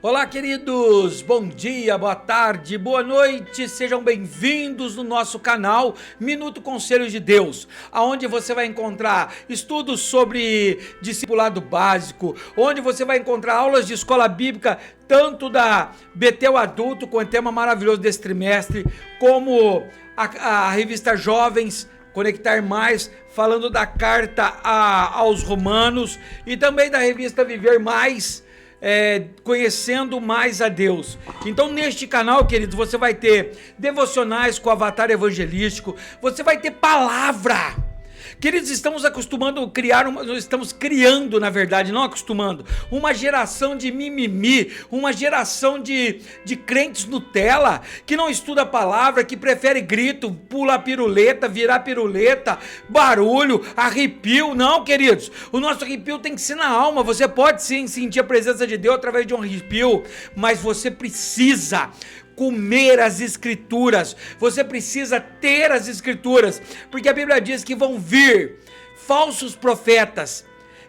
Olá, queridos! Bom dia, boa tarde, boa noite, sejam bem-vindos no nosso canal Minuto Conselhos de Deus, onde você vai encontrar estudos sobre discipulado básico, onde você vai encontrar aulas de escola bíblica, tanto da Betel Adulto, com o tema maravilhoso desse trimestre, como a revista Jovens, Conectar Mais, falando da carta aos Romanos, e também da revista Viver Mais, conhecendo mais a Deus. Então neste canal, queridos, você vai ter devocionais com avatar evangelístico, você vai ter palavra. Queridos, estamos criando, na verdade, não acostumando, uma geração de mimimi, uma geração de crentes Nutella, que não estuda a palavra, que prefere grito, pula piruleta, virar piruleta, barulho, arrepio. Não, queridos, o nosso arrepio tem que ser na alma. Você pode sim sentir a presença de Deus através de um arrepio, mas você precisa comer as escrituras, você precisa ter as escrituras, porque a Bíblia diz que vão vir falsos profetas,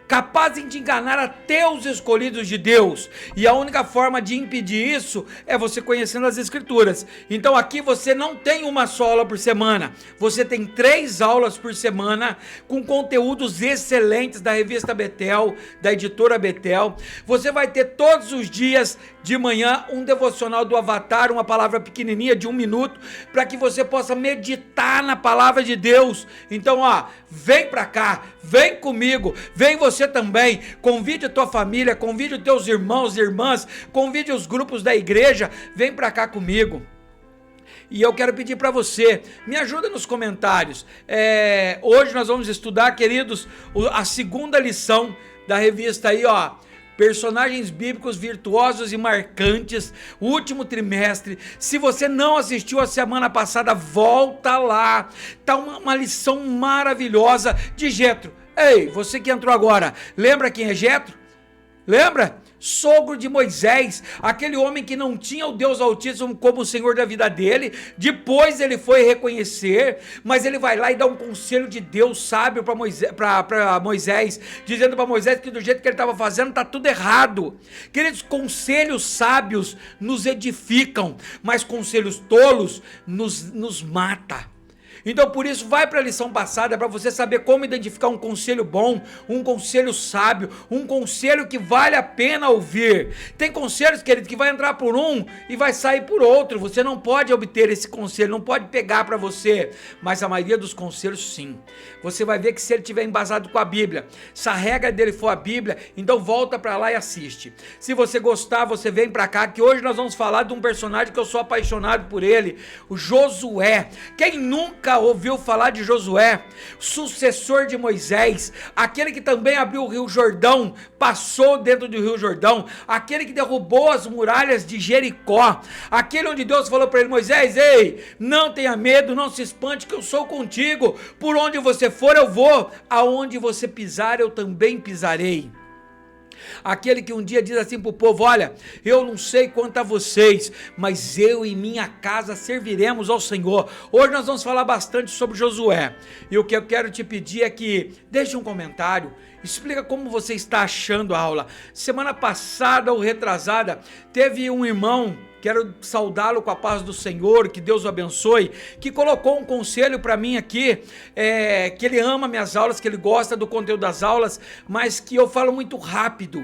capazes de enganar até os escolhidos de Deus, e a única forma de impedir isso é você conhecendo as escrituras. Então aqui você não tem uma só aula por semana, você tem 3 aulas por semana, com conteúdos excelentes da revista Betel, da editora Betel. Você vai ter todos os dias de manhã um devocional do Avatar, uma palavra pequenininha de 1 minuto, para que você possa meditar na palavra de Deus. Então vem pra cá, vem comigo, vem você também, convide a tua família, convide os teus irmãos e irmãs, convide os grupos da igreja, vem pra cá comigo. E eu quero pedir para você, me ajuda nos comentários. Hoje nós vamos estudar, queridos, a segunda lição da revista aí, Personagens Bíblicos Virtuosos e Marcantes, último trimestre. Se você não assistiu a semana passada, volta lá. Tá uma lição maravilhosa de Jetro. Ei, você que entrou agora, lembra quem é Jetro? Lembra? Sogro de Moisés, aquele homem que não tinha o Deus Altíssimo como o Senhor da vida dele. Depois ele foi reconhecer, mas ele vai lá e dá um conselho de Deus sábio para Moisés, dizendo para Moisés que do jeito que ele estava fazendo tá tudo errado. Queridos, conselhos sábios nos edificam, mas conselhos tolos nos mata. Então por isso vai para a lição passada, para você saber como identificar um conselho bom, um conselho sábio, um conselho que vale a pena ouvir. Tem conselhos, querido, que vai entrar por um e vai sair por outro. Você não pode obter esse conselho, não pode pegar para você, mas a maioria dos conselhos sim. Você vai ver que se ele estiver embasado com a Bíblia, se a regra dele for a Bíblia, então volta para lá e assiste. Se você gostar, você vem para cá, que hoje nós vamos falar de um personagem que eu sou apaixonado por ele, o Josué. Quem nunca ouviu falar de Josué, sucessor de Moisés, aquele que também abriu o Rio Jordão, passou dentro do Rio Jordão, aquele que derrubou as muralhas de Jericó, aquele onde Deus falou para ele: Moisés, ei, não tenha medo, não se espante, que eu sou contigo, por onde você for eu vou, aonde você pisar eu também pisarei. Aquele que um dia diz assim para o povo: olha, eu não sei quanto a vocês, mas eu e minha casa serviremos ao Senhor. Hoje nós vamos falar bastante sobre Josué, e o que eu quero te pedir é que deixe um comentário, explica como você está achando a aula. Semana passada ou retrasada, teve um irmão, quero saudá-lo com a paz do Senhor, que Deus o abençoe, que colocou um conselho para mim aqui, que ele ama minhas aulas, que ele gosta do conteúdo das aulas, mas que eu falo muito rápido.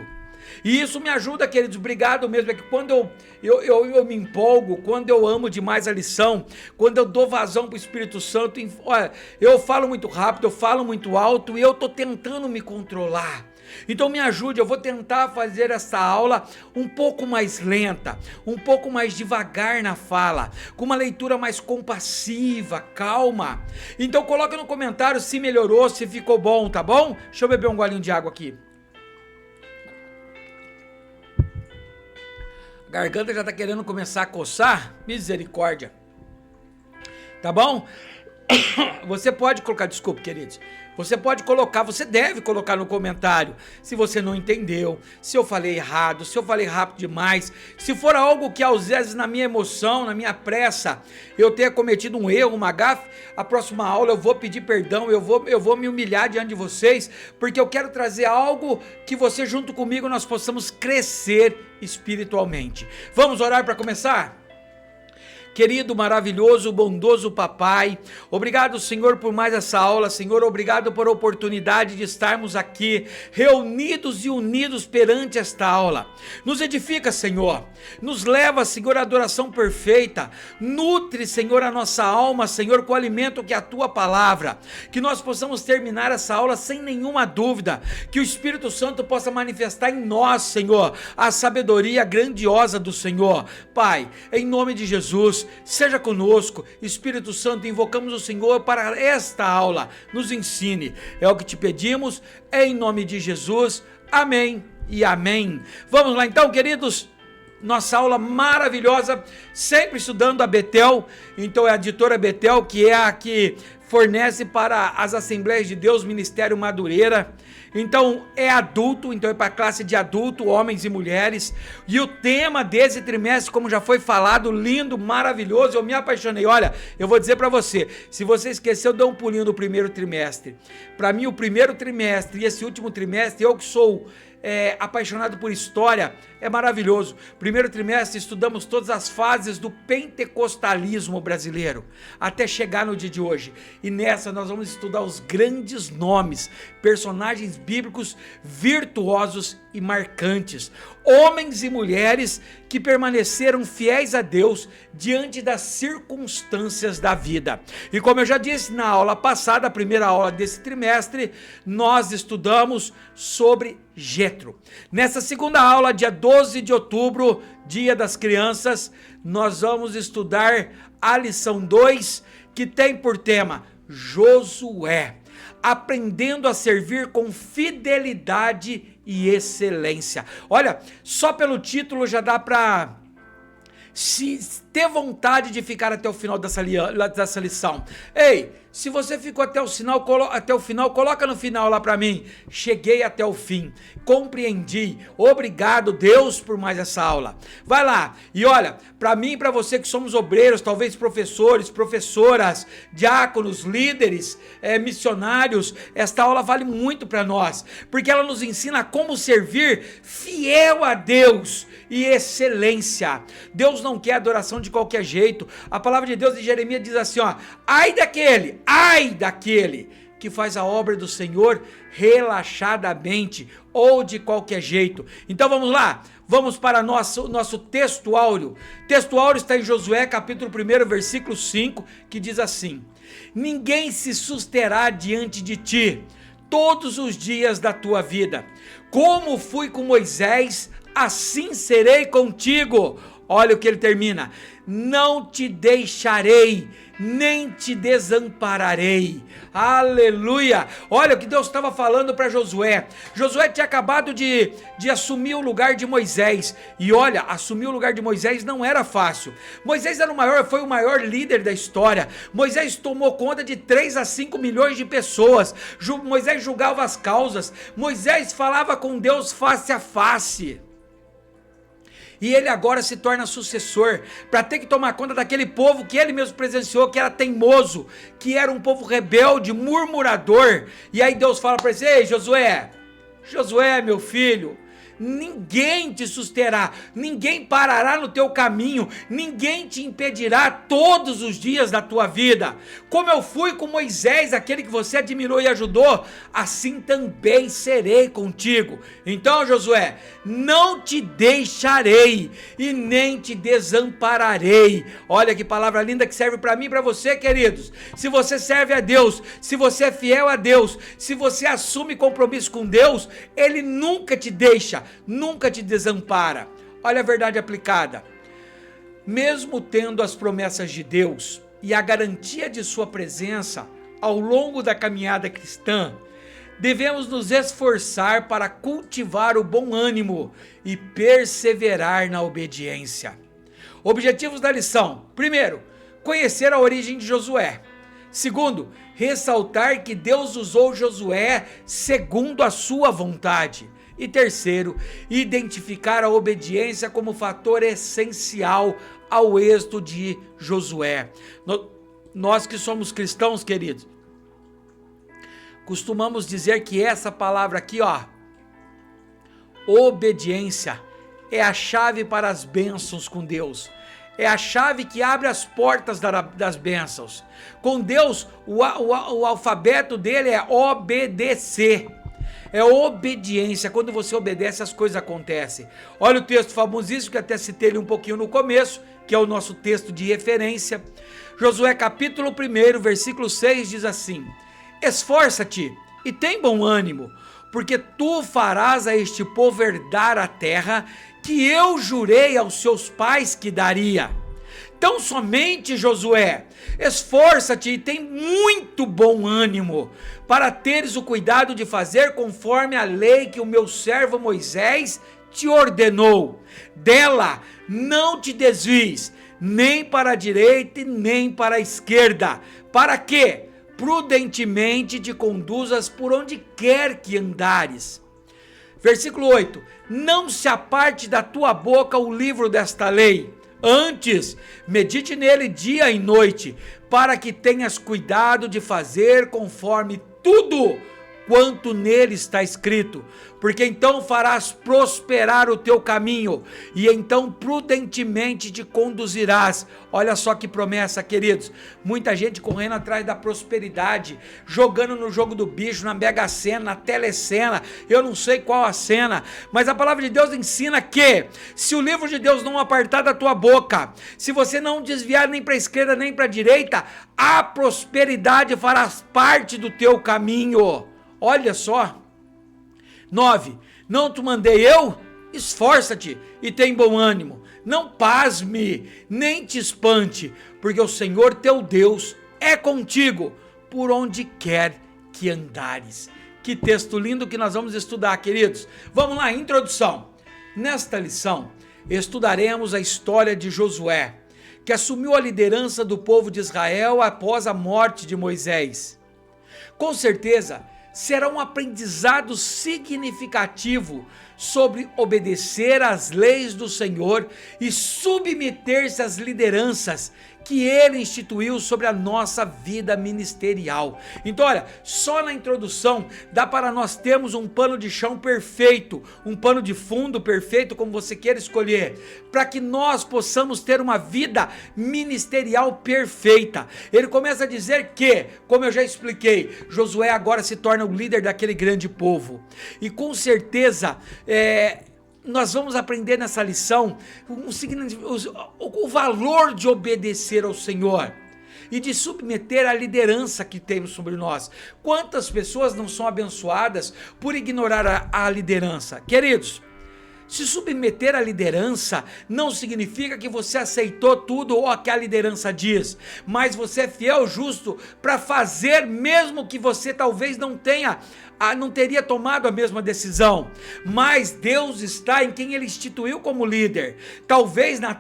E isso me ajuda, queridos, obrigado mesmo. É que quando eu me empolgo, quando eu amo demais a lição, quando eu dou vazão para o Espírito Santo, olha, eu falo muito rápido, eu falo muito alto, e eu estou tentando me controlar. Então me ajude, eu vou tentar fazer essa aula um pouco mais lenta, um pouco mais devagar na fala, com uma leitura mais compassiva, calma. Então coloca no comentário se melhorou, se ficou bom, tá bom? Deixa eu beber um golinho de água aqui. A garganta já tá querendo começar a coçar, misericórdia. Tá bom? Você pode colocar, desculpe, queridos, você pode colocar, você deve colocar no comentário se você não entendeu, se eu falei errado, se eu falei rápido demais, se for algo que às vezes na minha emoção, na minha pressa, eu tenha cometido um erro, uma gafe. A próxima aula eu vou pedir perdão, eu vou me humilhar diante de vocês, porque eu quero trazer algo que você junto comigo nós possamos crescer espiritualmente. Vamos orar para começar? Querido, maravilhoso, bondoso papai, obrigado, Senhor, por mais essa aula. Senhor, obrigado por a oportunidade de estarmos aqui reunidos e unidos perante esta aula. Nos edifica, Senhor, nos leva, Senhor, à adoração perfeita, nutre, Senhor, a nossa alma, Senhor, com o alimento que é a tua palavra, que nós possamos terminar essa aula sem nenhuma dúvida, que o Espírito Santo possa manifestar em nós, Senhor, a sabedoria grandiosa do Senhor. Pai, em nome de Jesus, seja conosco. Espírito Santo, invocamos o Senhor para esta aula, nos ensine, é o que te pedimos, em nome de Jesus, amém e amém. Vamos lá então, queridos, nossa aula maravilhosa, sempre estudando a Betel. Então é a editora Betel, que é a que fornece para as Assembleias de Deus, Ministério Madureira. Então é adulto, então é para a classe de adulto, homens e mulheres. E o tema desse trimestre, como já foi falado, lindo, maravilhoso, eu me apaixonei. Olha, eu vou dizer para você, se você esqueceu, dê um pulinho no primeiro trimestre. Para mim, o primeiro trimestre e esse último trimestre, eu que sou apaixonado por história, é maravilhoso. Primeiro trimestre estudamos todas as fases do pentecostalismo brasileiro, até chegar no dia de hoje, e nessa nós vamos estudar os grandes nomes, personagens bíblicos virtuosos e marcantes, homens e mulheres que permaneceram fiéis a Deus diante das circunstâncias da vida. E como eu já disse na aula passada, a primeira aula desse trimestre, nós estudamos sobre Jetro. Nessa segunda aula, dia 12 de outubro, Dia das Crianças, nós vamos estudar a lição 2, que tem por tema Josué, aprendendo a servir com fidelidade e excelência. Olha, só pelo título já dá para se ter vontade de ficar até o final dessa lição. Ei, se você ficou até o final, coloca no final lá para mim: cheguei até o fim, compreendi, obrigado Deus por mais essa aula. Vai lá, e olha, para mim e para você que somos obreiros, talvez professores, professoras, diáconos, líderes, missionários, esta aula vale muito para nós, porque ela nos ensina como servir fiel a Deus e excelência. Deus não quer adoração de qualquer jeito. A palavra de Deus em Jeremias diz assim, ó: ai daquele que faz a obra do Senhor relaxadamente ou de qualquer jeito. Então vamos lá, vamos para nosso texto áureo. O texto áureo está em Josué capítulo 1, versículo 5, que diz assim: ninguém se susterá diante de ti todos os dias da tua vida. Como fui com Moisés, assim serei contigo. Olha o que ele termina: não te deixarei, nem te desampararei. Aleluia! Olha o que Deus estava falando para Josué. Josué tinha acabado de assumir o lugar de Moisés. E olha, assumir o lugar de Moisés não era fácil. Moisés foi o maior líder da história. Moisés tomou conta de 3 a 5 milhões de pessoas. Moisés julgava as causas. Moisés falava com Deus face a face. E ele agora se torna sucessor, para ter que tomar conta daquele povo que ele mesmo presenciou, que era teimoso, que era um povo rebelde, murmurador. E aí Deus fala para ele: ei, Josué, meu filho, ninguém te susterá, ninguém parará no teu caminho, ninguém te impedirá todos os dias da tua vida. Como eu fui com Moisés, aquele que você admirou e ajudou, assim também serei contigo. Então, Josué, não te deixarei e nem te desampararei. Olha que palavra linda que serve para mim e para você, queridos. Se você serve a Deus, se você é fiel a Deus, se você assume compromisso com Deus, Ele nunca te deixa, nunca te desampara. Olha a verdade aplicada: mesmo tendo as promessas de Deus e a garantia de sua presença ao longo da caminhada cristã, devemos nos esforçar para cultivar o bom ânimo e perseverar na obediência. Objetivos da lição: primeiro, conhecer a origem de Josué. Segundo, ressaltar que Deus usou Josué segundo a sua vontade. E terceiro, identificar a obediência como fator essencial ao êxito de Josué. Nós que somos cristãos, queridos, costumamos dizer que essa palavra aqui, obediência, é a chave para as bênçãos com Deus. É a chave que abre as portas das bênçãos. Com Deus, o alfabeto dele é obedecer. É obediência. Quando você obedece, as coisas acontecem. Olha o texto famosíssimo que até citei ele um pouquinho no começo, que é o nosso texto de referência. Josué capítulo 1, versículo 6 diz assim: esforça-te e tem bom ânimo, porque tu farás a este povo herdar a terra que eu jurei aos seus pais que daria. Então somente, Josué, esforça-te e tem muito bom ânimo, para teres o cuidado de fazer conforme a lei que o meu servo Moisés te ordenou. Dela não te desvies, nem para a direita e nem para a esquerda, para que prudentemente te conduzas por onde quer que andares. Versículo 8: não se aparte da tua boca o livro desta lei, antes medite nele dia e noite, para que tenhas cuidado de fazer conforme tudo quanto nele está escrito, porque então farás prosperar o teu caminho, e então prudentemente te conduzirás. Olha só que promessa, queridos. Muita gente correndo atrás da prosperidade, jogando no jogo do bicho, na Mega Sena, na Telecena, eu não sei qual a cena, mas a palavra de Deus ensina que, se o livro de Deus não apartar da tua boca, se você não desviar nem para a esquerda nem para a direita, a prosperidade fará parte do teu caminho. Olha só. 9. Não te mandei eu? Esforça-te e tem bom ânimo. Não pasme, nem te espante, porque o Senhor teu Deus é contigo por onde quer que andares. Que texto lindo que nós vamos estudar, queridos. Vamos lá, introdução. Nesta lição, estudaremos a história de Josué, que assumiu a liderança do povo de Israel após a morte de Moisés. Com certeza, será um aprendizado significativo sobre obedecer às leis do Senhor e submeter-se às lideranças que ele instituiu sobre a nossa vida ministerial. Então olha, só na introdução dá para nós termos um pano de chão perfeito, um pano de fundo perfeito, como você queira escolher, para que nós possamos ter uma vida ministerial perfeita. Ele começa a dizer que, como eu já expliquei, Josué agora se torna o líder daquele grande povo, e com certeza nós vamos aprender nessa lição o valor de obedecer ao Senhor e de submeter a liderança que temos sobre nós. Quantas pessoas não são abençoadas por ignorar a liderança? Queridos, se submeter à liderança não significa que você aceitou tudo o que a liderança diz, mas você é fiel, justo para fazer, mesmo que você talvez não teria tomado a mesma decisão, mas Deus está em quem Ele instituiu como líder. Talvez na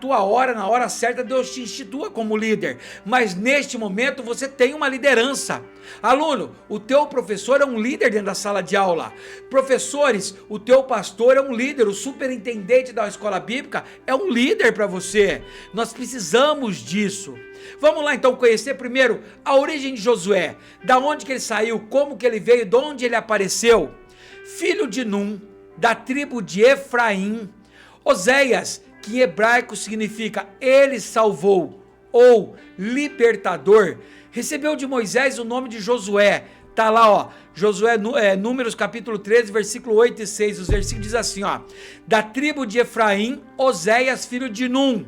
hora certa Deus te institua como líder, mas neste momento você tem uma liderança. Aluno, o teu professor é um líder dentro da sala de aula. Professores, o teu pastor é um líder, o superintendente da escola bíblica é um líder para você. Nós precisamos disso. Vamos lá então conhecer primeiro a origem de Josué, da onde que ele saiu, como que ele veio, de onde ele apareceu. Filho de Num, da tribo de Efraim. Oséias, que em hebraico significa ele salvou ou libertador, recebeu de Moisés o nome de Josué. Tá lá, Josué, Números capítulo 13, versículo 8 e 6, os versículos diz assim, da tribo de Efraim, Oséias, filho de Num.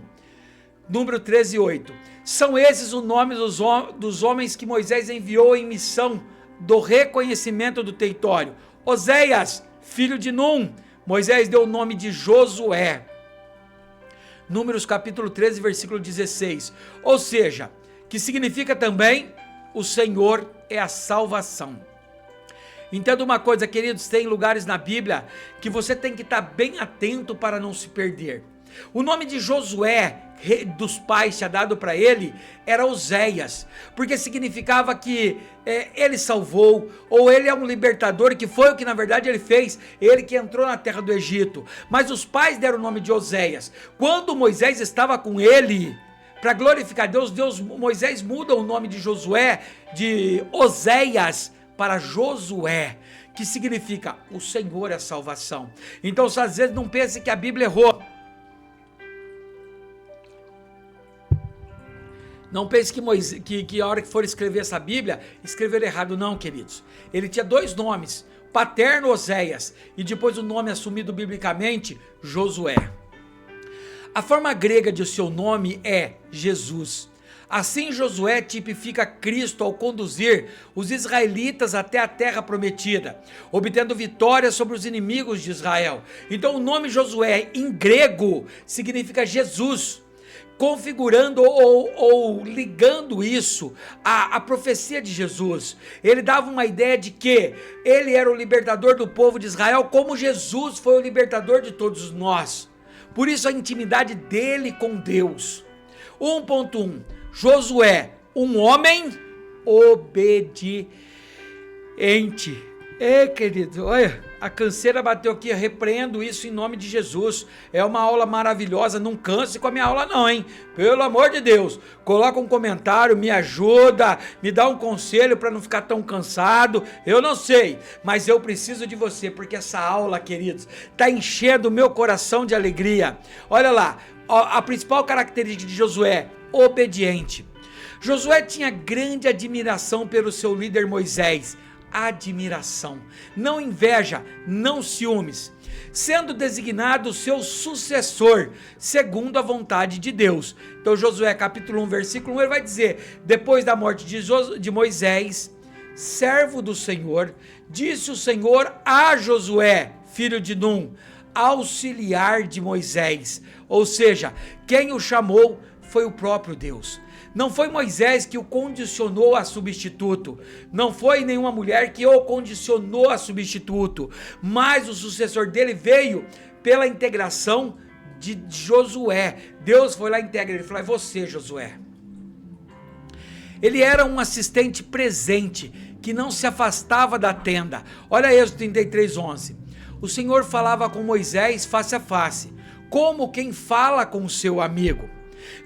Número 13, 8. São esses os nomes dos homens que Moisés enviou em missão do reconhecimento do território. Oséias, filho de Num. Moisés deu o nome de Josué. Números capítulo 13, versículo 16. Ou seja, que significa também, o Senhor é a salvação. Entenda uma coisa, queridos, tem lugares na Bíblia que você tem que estar bem atento para não se perder. O nome de Josué, rei dos pais, tinha dado para ele, era Oséias, porque significava que ele salvou, ou ele é um libertador, que foi o que na verdade ele fez, ele que entrou na terra do Egito. Mas os pais deram o nome de Oséias. Quando Moisés estava com ele, para glorificar Deus, Moisés muda o nome de Josué, de Oséias, para Josué, que significa o Senhor é a salvação. Então, às vezes não pense que a Bíblia errou. Não pense que a hora que for escrever essa Bíblia, escreveram errado, não, queridos. Ele tinha dois nomes, paterno Oséias, e depois o nome assumido biblicamente, Josué. A forma grega de seu nome é Jesus. Assim, Josué tipifica Cristo ao conduzir os israelitas até a terra prometida, obtendo vitória sobre os inimigos de Israel. Então, o nome Josué em grego significa Jesus, configurando ou ligando isso à profecia de Jesus. Ele dava uma ideia de que ele era o libertador do povo de Israel, como Jesus foi o libertador de todos nós. Por isso a intimidade dele com Deus. 1.1 Josué, um homem obediente. Querido, olha, a canseira bateu aqui, eu repreendo isso em nome de Jesus. É uma aula maravilhosa, não canse com a minha aula não, hein? Pelo amor de Deus, coloca um comentário, me ajuda, me dá um conselho para não ficar tão cansado. Eu não sei, mas eu preciso de você, porque essa aula, queridos, está enchendo o meu coração de alegria. Olha lá, a principal característica de Josué, obediente. Josué tinha grande admiração pelo seu líder Moisés. Admiração, não inveja, não ciúmes, sendo designado seu sucessor, segundo a vontade de Deus. Então Josué capítulo 1, versículo 1, ele vai dizer, depois da morte de Moisés, servo do Senhor, disse o Senhor a Josué, filho de Num, auxiliar de Moisés, ou seja, quem o chamou foi o próprio Deus. Não foi Moisés que o condicionou a substituto, não foi nenhuma mulher que o condicionou a substituto, mas o sucessor dele veio pela integração de Josué. Deus foi lá e integra, ele falou, é você, Josué. Ele era um assistente presente, que não se afastava da tenda. Olha Êxodo 33:11. O Senhor falava com Moisés face a face, como quem fala com o seu amigo.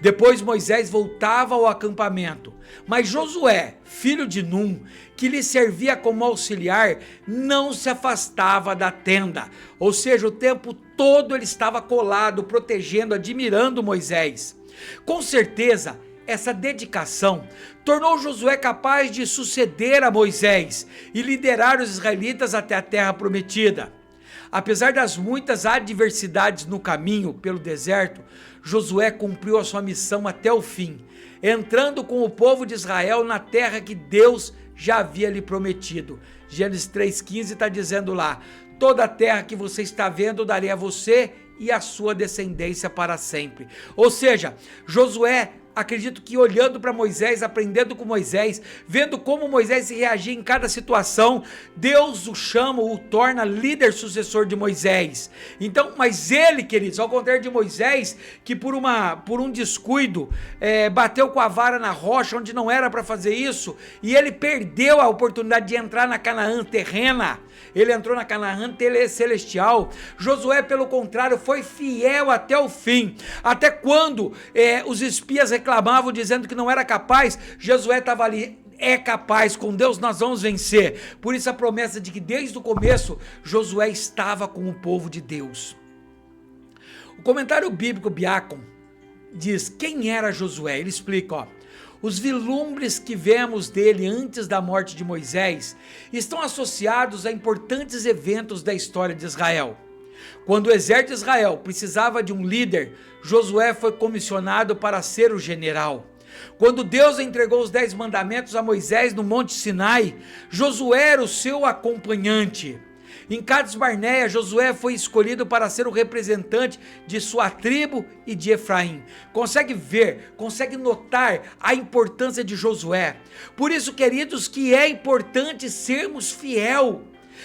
Depois Moisés voltava ao acampamento, mas Josué, filho de Num, que lhe servia como auxiliar, não se afastava da tenda, ou seja, o tempo todo ele estava colado, protegendo, admirando Moisés. Com certeza, essa dedicação tornou Josué capaz de suceder a Moisés e liderar os israelitas até a terra prometida. Apesar das muitas adversidades no caminho pelo deserto, Josué cumpriu a sua missão até o fim, entrando com o povo de Israel na terra que Deus já havia lhe prometido. Gênesis 3,15 está dizendo lá, toda a terra que você está vendo darei a você e a sua descendência para sempre. Ou seja, Josué, acredito que olhando para Moisés, aprendendo com Moisés, vendo como Moisés reagia em cada situação, Deus o chama, o torna líder sucessor de Moisés. Então, mas ele, queridos, ao contrário de Moisés, que por um descuido, bateu com a vara na rocha, onde não era para fazer isso, e ele perdeu a oportunidade de entrar na Canaã terrena, ele entrou na Canaã celestial. Josué, pelo contrário, foi fiel até o fim, até quando os espias reclamavam dizendo que não era capaz, Josué estava ali, é capaz, com Deus nós vamos vencer. Por isso a promessa de que desde o começo Josué estava com o povo de Deus. O comentário bíblico Biacon diz, quem era Josué? Ele explica, ó, os vilumbres que vemos dele antes da morte de Moisés estão associados a importantes eventos da história de Israel. Quando o exército de Israel precisava de um líder, Josué foi comissionado para ser o general. Quando Deus entregou os 10 mandamentos a Moisés no Monte Sinai, Josué era o seu acompanhante. Em Cades Barneia, Josué foi escolhido para ser o representante de sua tribo e de Efraim. Consegue ver, consegue notar a importância de Josué. Por isso, queridos, que é importante sermos fiel.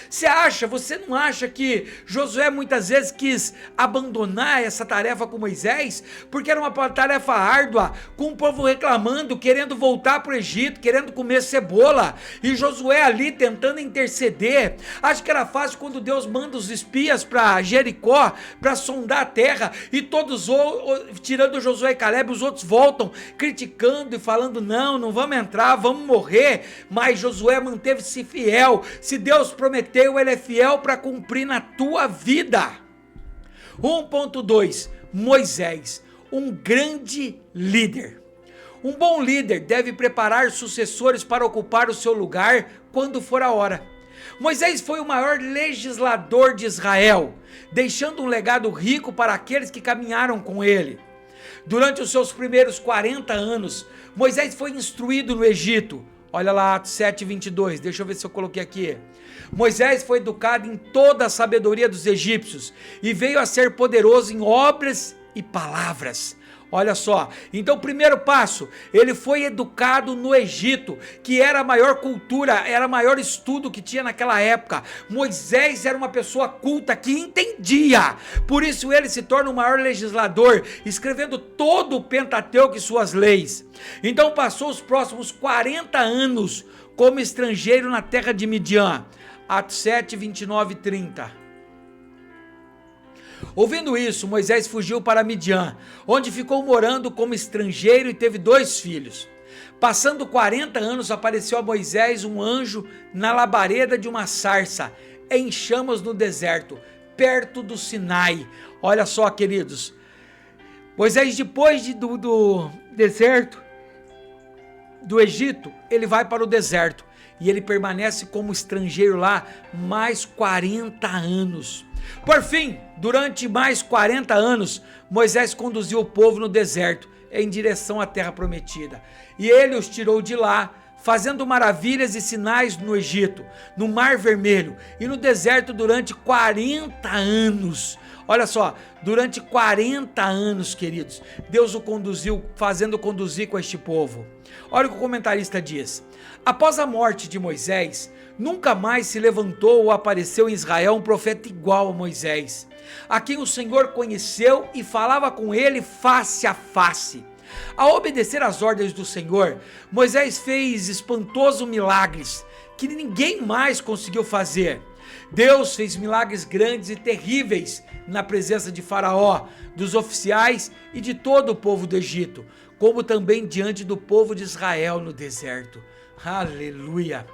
Você não acha que Josué muitas vezes quis abandonar essa tarefa com Moisés? Porque era uma tarefa árdua, com o povo reclamando, querendo voltar para o Egito, querendo comer cebola, e Josué ali tentando interceder. Acho que era fácil quando Deus manda os espias para Jericó, para sondar a terra, e todos, tirando Josué e Caleb, os outros voltam, criticando e falando, não vamos entrar, vamos morrer, mas Josué manteve-se fiel. Se Deus prometeu, ele é fiel para cumprir na tua vida. 1.2 Moisés, um grande líder. Um bom líder deve preparar sucessores para ocupar o seu lugar quando for a hora. Moisés foi o maior legislador de Israel, deixando um legado rico para aqueles que caminharam com ele. Durante os seus primeiros 40 anos, Moisés foi instruído no Egito. Olha lá, Atos 7:22, deixa eu ver se eu coloquei aqui. Moisés foi educado em toda a sabedoria dos egípcios e veio a ser poderoso em obras e palavras. Olha só, então o primeiro passo, ele foi educado no Egito, que era a maior cultura, era o maior estudo que tinha naquela época. Moisés era uma pessoa culta que entendia, por isso ele se torna o maior legislador, escrevendo todo o Pentateuco e suas leis. Então passou os próximos 40 anos como estrangeiro na terra de Midian. Atos 7, 29 e 30. Ouvindo isso, Moisés fugiu para Midian, onde ficou morando como estrangeiro e teve 2 filhos. Passando 40 anos, apareceu a Moisés um anjo na labareda de uma sarça, em chamas no deserto, perto do Sinai. Olha só, queridos, Moisés, depois do deserto, do Egito, ele vai para o deserto, e ele permanece como estrangeiro lá mais 40 anos. Por fim, durante mais 40 anos, Moisés conduziu o povo no deserto, em direção à terra prometida. E ele os tirou de lá, fazendo maravilhas e sinais no Egito, no Mar Vermelho e no deserto durante 40 anos. Olha só, durante 40 anos, queridos, Deus o conduziu, fazendo conduzir com este povo. Olha o que o comentarista diz. Após a morte de Moisés, nunca mais se levantou ou apareceu em Israel um profeta igual a Moisés, a quem o Senhor conheceu e falava com ele face a face. Ao obedecer às ordens do Senhor, Moisés fez espantosos milagres que ninguém mais conseguiu fazer. Deus fez milagres grandes e terríveis na presença de Faraó, dos oficiais e de todo o povo do Egito, como também diante do povo de Israel no deserto. Aleluia!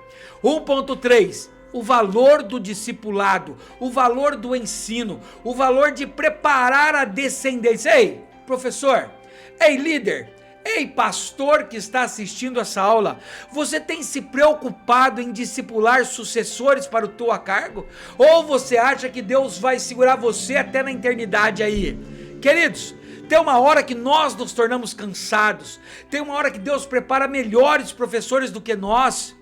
1.3 O valor do discipulado, o valor do ensino, o valor de preparar a descendência. Ei, professor, ei, líder, ei, pastor que está assistindo essa aula, você tem se preocupado em discipular sucessores para o teu cargo? Ou você acha que Deus vai segurar você até na eternidade aí? Queridos, tem uma hora que nós nos tornamos cansados, tem uma hora que Deus prepara melhores professores do que nós.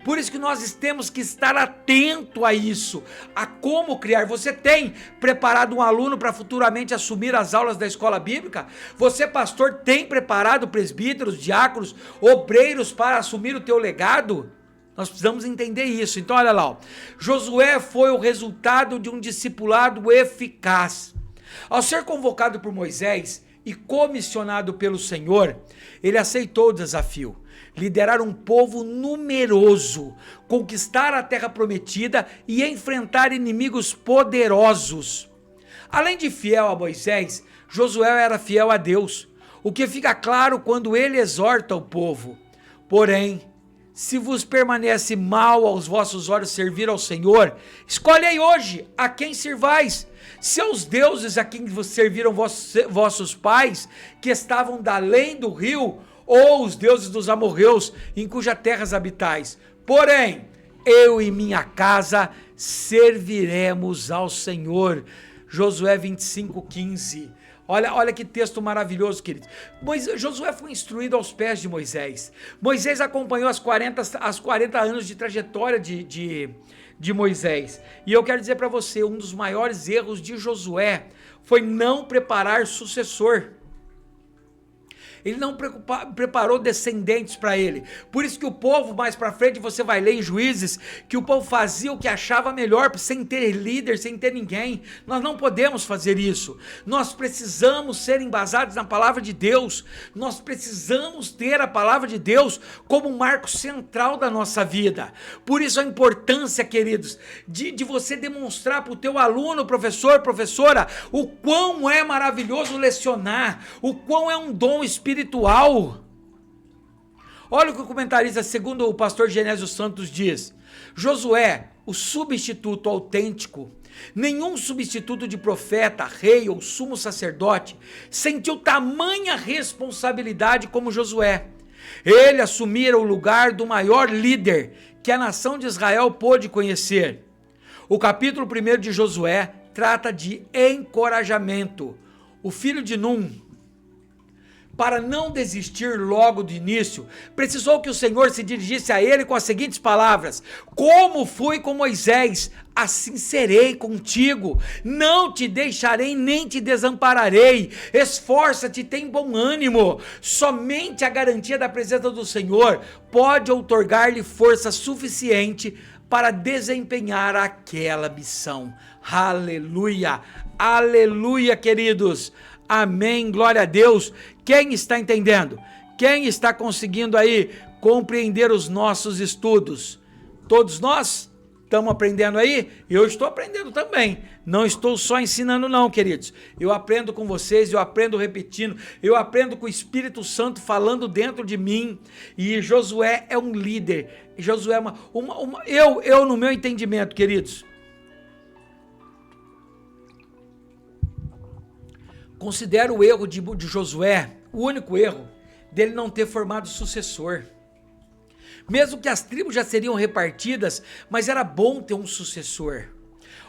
Por isso que nós temos que estar atento a isso, a como criar. Você tem preparado um aluno para futuramente assumir as aulas da escola bíblica? Você, pastor, tem preparado presbíteros, diáconos, obreiros para assumir o teu legado? Nós precisamos entender isso. Então olha lá, ó. Josué foi o resultado de um discipulado eficaz. Ao ser convocado por Moisés e comissionado pelo Senhor, ele aceitou o desafio. Liderar um povo numeroso, conquistar a terra prometida e enfrentar inimigos poderosos. Além de fiel a Moisés, Josué era fiel a Deus, o que fica claro quando ele exorta o povo. Porém, se vos permanece mal aos vossos olhos servir ao Senhor, escolhei hoje a quem servais. Se aos deuses a quem vos serviram vossos pais, que estavam da além do rio, ou os deuses dos amorreus, em cuja terras habitais. Porém, eu e minha casa serviremos ao Senhor. Josué 25:15. Olha que texto maravilhoso, queridos. Josué foi instruído aos pés de Moisés. Moisés acompanhou as 40 anos de trajetória de Moisés. E eu quero dizer para você, um dos maiores erros de Josué foi não preparar sucessor. Ele não preparou descendentes para ele. Por isso que o povo, mais para frente, você vai ler em Juízes, que o povo fazia o que achava melhor, sem ter líder, sem ter ninguém. Nós não podemos fazer isso. Nós precisamos ser embasados na palavra de Deus. Nós precisamos ter a palavra de Deus como um marco central da nossa vida. Por isso a importância, queridos, de você demonstrar para o teu aluno, professor, professora, o quão é maravilhoso lecionar, o quão é um dom espiritual. Olha o que o comentarista, segundo o pastor Genésio Santos, diz: Josué, o substituto autêntico, nenhum substituto de profeta, rei ou sumo sacerdote sentiu tamanha responsabilidade como Josué. Ele assumira o lugar do maior líder que a nação de Israel pôde conhecer. O capítulo 1 de Josué trata de encorajamento. O filho de Num, para não desistir logo do início, precisou que o Senhor se dirigisse a ele com as seguintes palavras: como fui com Moisés, assim serei contigo, não te deixarei nem te desampararei, esforça-te, tem bom ânimo. Somente a garantia da presença do Senhor pode outorgar-lhe força suficiente para desempenhar aquela missão. Aleluia, aleluia, queridos. Amém, glória a Deus. Quem está entendendo? Quem está conseguindo aí compreender os nossos estudos? Todos nós estamos aprendendo aí? Eu estou aprendendo também. Não estou só ensinando não, queridos. Eu aprendo com vocês, eu aprendo repetindo, eu aprendo com o Espírito Santo falando dentro de mim. E Josué é um líder. Josué é eu no meu entendimento, queridos, considero o erro de Josué, o único erro, dele não ter formado sucessor. Mesmo que as tribos já seriam repartidas, mas era bom ter um sucessor.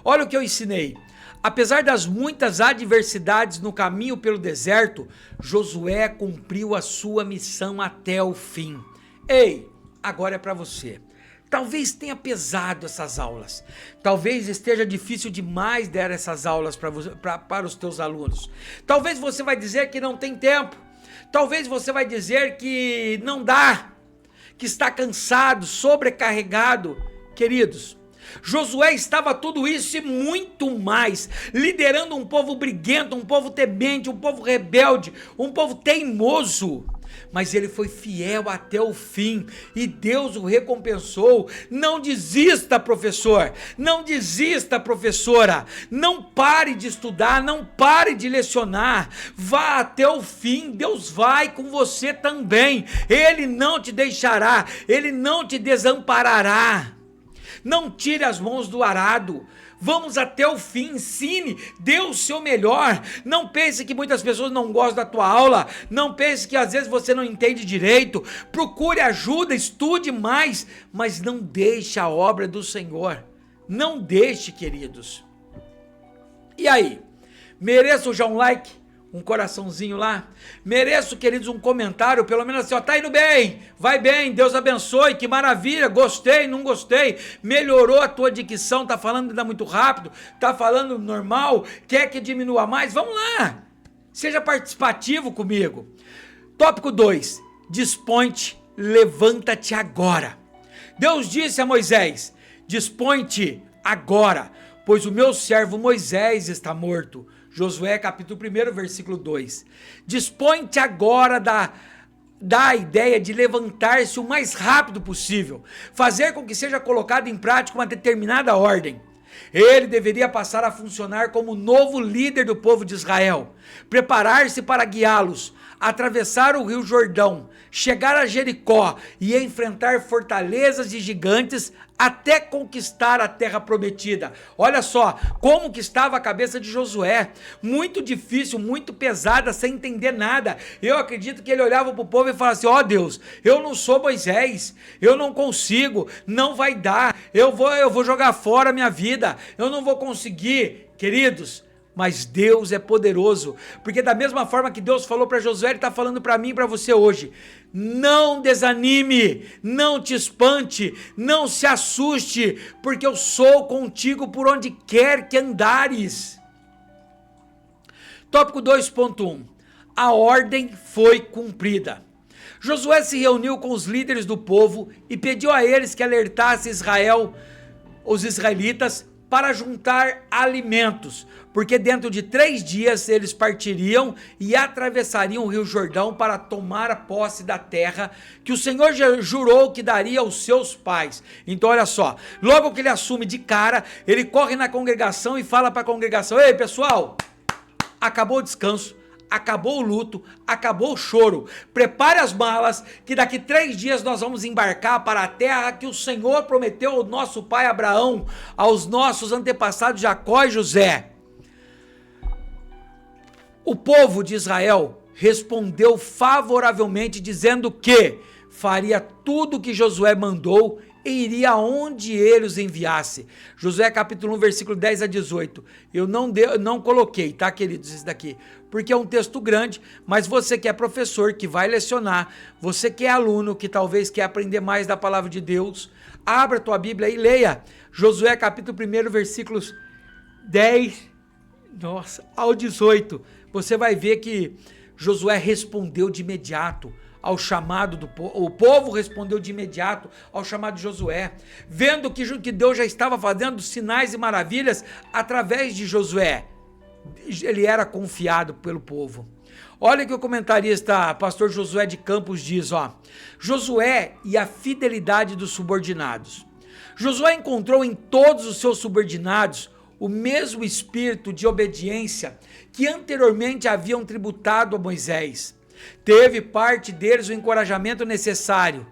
Olha o que eu ensinei. Apesar das muitas adversidades no caminho pelo deserto, Josué cumpriu a sua missão até o fim. Ei, agora é para você. Talvez tenha pesado essas aulas. Talvez esteja difícil demais dar essas aulas para os teus alunos. Talvez você vai dizer que não tem tempo. Talvez você vai dizer que não dá, que está cansado, sobrecarregado. Queridos, Josué estava tudo isso e muito mais, liderando um povo briguento, um povo temente, um povo rebelde, um povo teimoso. Mas ele foi fiel até o fim e Deus o recompensou. Não desista, professor, não desista, professora, não pare de estudar, não pare de lecionar, vá até o fim. Deus vai com você também, Ele não te deixará, Ele não te desamparará. Não tire as mãos do arado. Vamos até o fim, ensine, dê o seu melhor. Não pense que muitas pessoas não gostam da tua aula. Não pense que às vezes você não entende direito. Procure ajuda, estude mais, mas não deixe a obra do Senhor. Não deixe, queridos. E aí? Mereço já um like? Um coraçãozinho lá? Mereço, queridos, um comentário, pelo menos assim, ó, tá indo bem, vai bem, Deus abençoe, que maravilha, gostei, não gostei, melhorou a tua dicção, tá falando ainda muito rápido, tá falando normal, quer que diminua mais? Vamos lá, seja participativo comigo. Tópico 2, dispõe-te, levanta-te agora. Deus disse a Moisés: dispõe-te agora, pois o meu servo Moisés está morto. Josué capítulo 1, versículo 2. Dispõe-te agora da ideia de levantar-se o mais rápido possível, fazer com que seja colocado em prática uma determinada ordem. Ele deveria passar a funcionar como novo líder do povo de Israel, preparar-se para guiá-los, atravessar o rio Jordão, chegar a Jericó e enfrentar fortalezas e gigantes até conquistar a terra prometida. Olha só como que estava a cabeça de Josué, muito difícil, muito pesada, sem entender nada. Eu acredito que ele olhava para o povo e falava assim: ó Deus, eu não sou Moisés, eu não consigo, não vai dar, eu vou jogar fora a minha vida, eu não vou conseguir. Queridos, mas Deus é poderoso, porque da mesma forma que Deus falou para Josué, Ele está falando para mim e para você hoje. Não desanime, não te espante, não se assuste, porque eu sou contigo por onde quer que andares. Tópico 2.1. a ordem foi cumprida. Josué se reuniu com os líderes do povo e pediu a eles que alertassem os israelitas, para juntar alimentos, porque dentro de 3 dias eles partiriam e atravessariam o Rio Jordão para tomar a posse da terra que o Senhor jurou que daria aos seus pais. Então olha só, logo que ele assume de cara, ele corre na congregação e fala para a congregação: ei pessoal, acabou o descanso, acabou o luto, acabou o choro, prepare as malas, que daqui 3 dias nós vamos embarcar para a terra que o Senhor prometeu ao nosso pai Abraão, aos nossos antepassados Jacó e José. O povo de Israel respondeu favoravelmente, dizendo que faria tudo o que Josué mandou e iria aonde ele os enviasse. Josué capítulo 1, versículo 10 a 18. Eu não coloquei, tá, queridos, isso daqui, porque é um texto grande, mas você que é professor, que vai lecionar, você que é aluno, que talvez quer aprender mais da palavra de Deus, abra a tua Bíblia e leia Josué capítulo 1, versículos 10 ao 18. Você vai ver que Josué respondeu de imediato ao chamado do povo. O povo respondeu de imediato ao chamado de Josué, vendo que Deus já estava fazendo sinais e maravilhas através de Josué. Ele era confiado pelo povo. Olha que o comentarista pastor Josué de Campos diz, Josué e a fidelidade dos subordinados. Josué encontrou em todos os seus subordinados o mesmo espírito de obediência que anteriormente haviam tributado a Moisés. Teve parte deles o encorajamento necessário.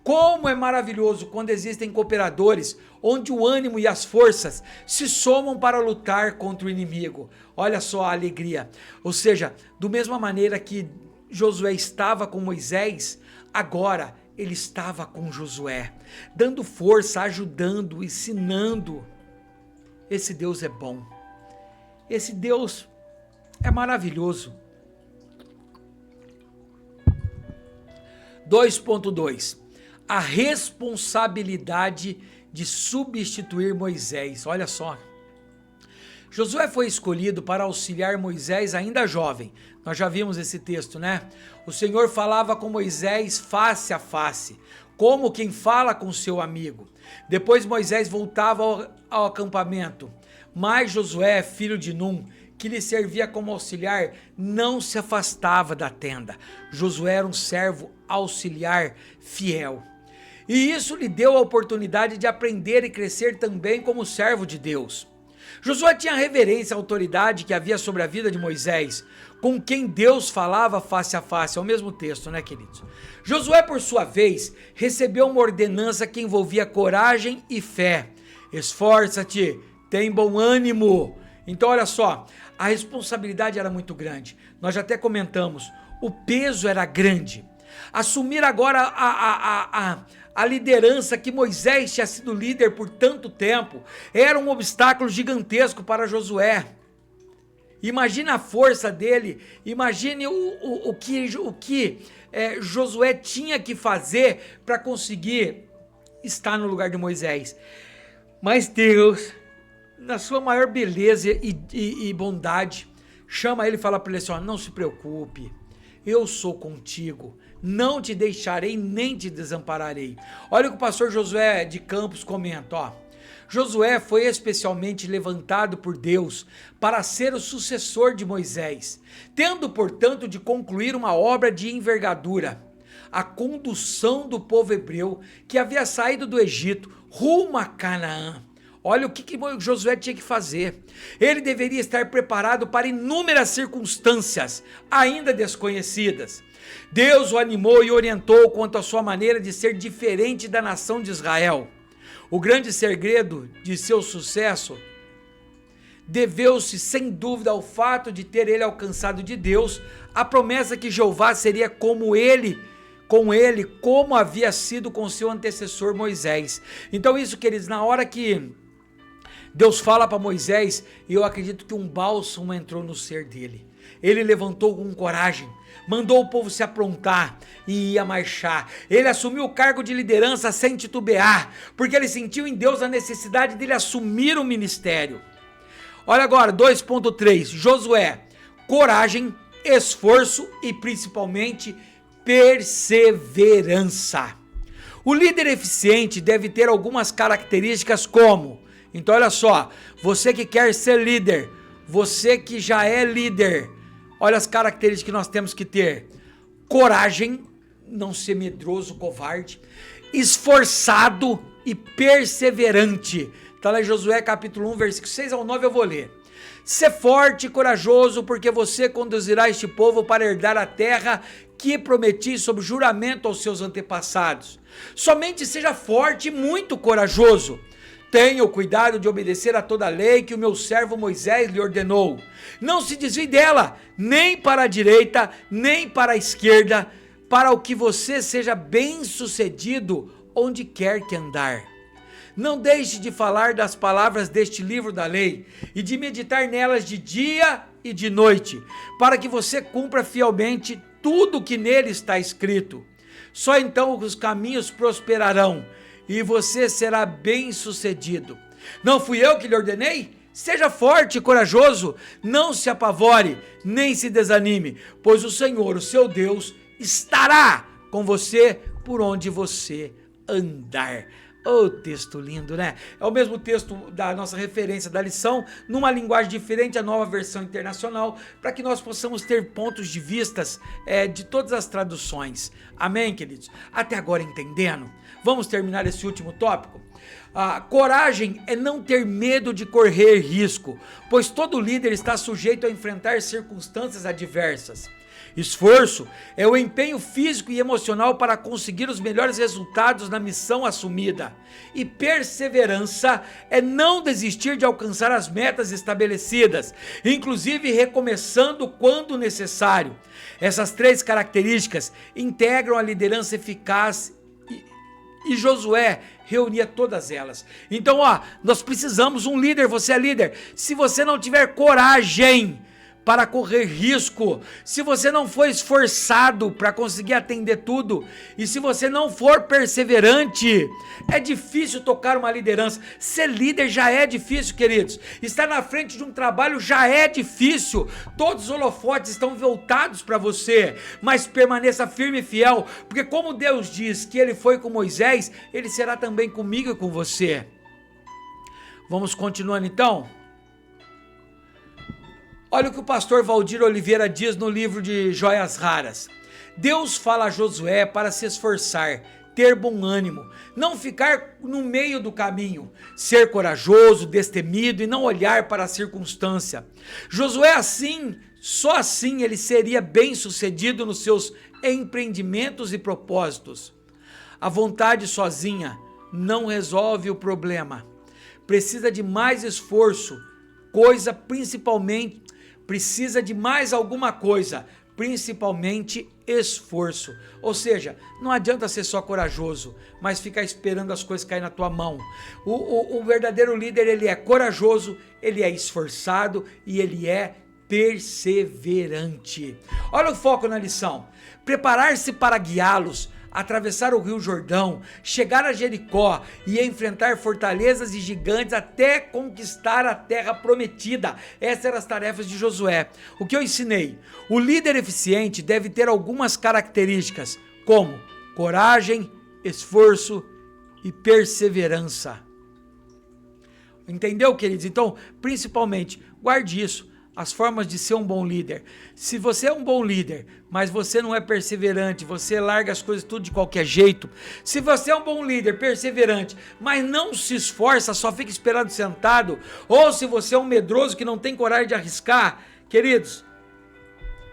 Como é maravilhoso quando existem cooperadores, onde o ânimo e as forças se somam para lutar contra o inimigo. Olha só a alegria. Ou seja, da mesma maneira que Josué estava com Moisés, agora ele estava com Josué, dando força, ajudando, ensinando. Esse Deus é bom. Esse Deus é maravilhoso. 2.2. A responsabilidade de substituir Moisés. Olha só. Josué foi escolhido para auxiliar Moisés ainda jovem. Nós já vimos esse texto, né? O Senhor falava com Moisés face a face, como quem fala com seu amigo. Depois Moisés voltava ao acampamento, mas Josué, filho de Num, que lhe servia como auxiliar, não se afastava da tenda. Josué era um servo auxiliar fiel. E isso lhe deu a oportunidade de aprender e crescer também como servo de Deus. Josué tinha reverência à autoridade que havia sobre a vida de Moisés, com quem Deus falava face a face. É o mesmo texto, né, queridos? Josué, por sua vez, recebeu uma ordenança que envolvia coragem e fé. Esforça-te, tem bom ânimo. Então, olha só, a responsabilidade era muito grande. Nós já até comentamos, o peso era grande. Assumir agora a liderança que Moisés tinha sido líder por tanto tempo era um obstáculo gigantesco para Josué. Imagine a força dele, imagine o que Josué tinha que fazer para conseguir estar no lugar de Moisés. Mas Deus, na sua maior beleza e bondade, chama ele e fala para ele assim, não se preocupe, eu sou contigo, não te deixarei nem te desampararei. Olha o que o pastor Josué de Campos comenta, Josué foi especialmente levantado por Deus para ser o sucessor de Moisés, tendo, portanto, de concluir uma obra de envergadura, a condução do povo hebreu que havia saído do Egito rumo a Canaã. Olha o que Josué tinha que fazer. Ele deveria estar preparado para inúmeras circunstâncias ainda desconhecidas. Deus o animou e orientou quanto à sua maneira de ser diferente da nação de Israel. O grande segredo de seu sucesso deveu-se sem dúvida ao fato de ter ele alcançado de Deus a promessa que Jeová seria com ele, como havia sido com seu antecessor Moisés. Então isso, queridos, na hora que Deus fala para Moisés, eu acredito que um bálsamo entrou no ser dele. Ele levantou com coragem, mandou o povo se aprontar e ia marchar. Ele assumiu o cargo de liderança sem titubear, porque ele sentiu em Deus a necessidade dele assumir o ministério. Olha agora, 2.3, Josué, coragem, esforço e principalmente perseverança. O líder eficiente deve ter algumas características como, então olha só, você que quer ser líder, você que já é líder, olha as características que nós temos que ter: coragem, não ser medroso, covarde, esforçado e perseverante. Está lá em Josué capítulo 1, versículo 6 ao 9, eu vou ler. Ser forte e corajoso, porque você conduzirá este povo para herdar a terra que prometi sob juramento aos seus antepassados. Somente seja forte e muito corajoso. Tenha o cuidado de obedecer a toda a lei que o meu servo Moisés lhe ordenou. Não se desvie dela, nem para a direita, nem para a esquerda, para o que você seja bem-sucedido onde quer que andar. Não deixe de falar das palavras deste livro da lei e de meditar nelas de dia e de noite, para que você cumpra fielmente tudo o que nele está escrito. Só então os caminhos prosperarão e você será bem-sucedido. Não fui eu que lhe ordenei? Seja forte e corajoso, não se apavore, nem se desanime, pois o Senhor, o seu Deus, estará com você por onde você andar. Oh, texto lindo, né? É o mesmo texto da nossa referência da lição, numa linguagem diferente, a nova versão internacional, para que nós possamos ter pontos de vistas de todas as traduções. Amém, queridos? Até agora entendendo? Vamos terminar esse último tópico? Coragem é não ter medo de correr risco, pois todo líder está sujeito a enfrentar circunstâncias adversas. Esforço é o empenho físico e emocional para conseguir os melhores resultados na missão assumida. E perseverança é não desistir de alcançar as metas estabelecidas, inclusive recomeçando quando necessário. Essas três características integram a liderança eficaz e Josué reunia todas elas. Então, nós precisamos um líder, você é líder. Se você não tiver coragem para correr risco, se você não for esforçado para conseguir atender tudo, e se você não for perseverante, é difícil tocar uma liderança. Ser líder já é difícil, queridos. Estar na frente de um trabalho já é difícil. Todos os holofotes estão voltados para você, mas permaneça firme e fiel, porque como Deus diz que ele foi com Moisés, ele será também comigo e com você. Vamos continuando então? Olha o que o pastor Valdir Oliveira diz no livro de Joias Raras. Deus fala a Josué para se esforçar, ter bom ânimo, não ficar no meio do caminho, ser corajoso, destemido e não olhar para a circunstância. Josué só assim ele seria bem-sucedido nos seus empreendimentos e propósitos. A vontade sozinha não resolve o problema. Precisa de mais esforço, precisa de mais alguma coisa, principalmente esforço. Ou seja, não adianta ser só corajoso, mas ficar esperando as coisas caírem na tua mão. O verdadeiro líder, ele é corajoso, ele é esforçado e ele é perseverante. Olha o foco na lição: preparar-se para guiá-los, atravessar o rio Jordão, chegar a Jericó e enfrentar fortalezas e gigantes até conquistar a terra prometida. Essas eram as tarefas de Josué. O que eu ensinei? O líder eficiente deve ter algumas características, como coragem, esforço e perseverança. Entendeu, queridos? Então, principalmente, guarde isso. As formas de ser um bom líder. Se você é um bom líder, mas você não é perseverante, você larga as coisas tudo de qualquer jeito. Se você é um bom líder, perseverante, mas não se esforça, só fica esperando sentado, ou se você é um medroso que não tem coragem de arriscar, queridos,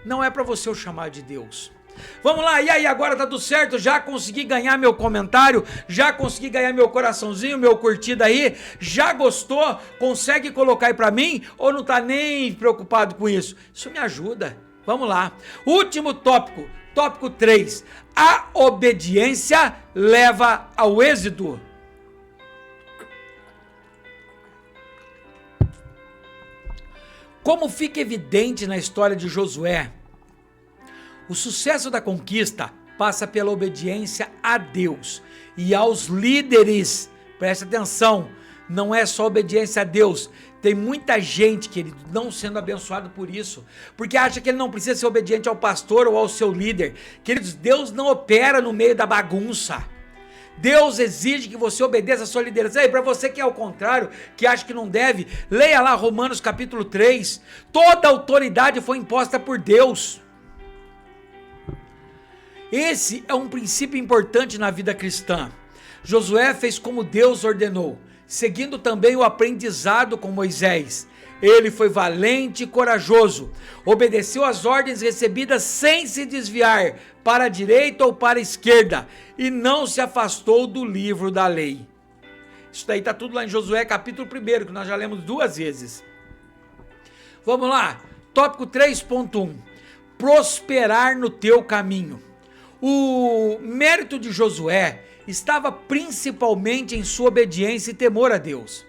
não é para você o chamado de Deus. Vamos lá, e aí, agora tá tudo certo? Já consegui ganhar meu comentário? Já consegui ganhar meu coraçãozinho, meu curtida aí? Já gostou? Consegue colocar aí pra mim? Ou não tá nem preocupado com isso? Isso me ajuda. Vamos lá. Último tópico, tópico 3. A obediência leva ao êxito. Como fica evidente na história de Josué, o sucesso da conquista passa pela obediência a Deus e aos líderes. Preste atenção, não é só obediência a Deus, Tem muita gente, querido, não sendo abençoado por isso, porque acha que ele não precisa ser obediente ao pastor ou ao seu líder. Queridos, Deus não opera no meio da bagunça. Deus exige que você obedeça a sua liderança. E para você que é ao contrário, que acha que não deve, leia lá Romanos capítulo 3. Toda autoridade foi imposta por Deus. Esse é um princípio importante na vida cristã. Josué fez como Deus ordenou, seguindo também o aprendizado com Moisés. Ele foi valente e corajoso, obedeceu às ordens recebidas sem se desviar para a direita ou para a esquerda, e não se afastou do livro da lei. Isso daí está tudo lá em Josué capítulo 1, que nós já lemos 2 vezes. Vamos lá, tópico 3.1, prosperar no teu caminho. O mérito de Josué estava principalmente em sua obediência e temor a Deus.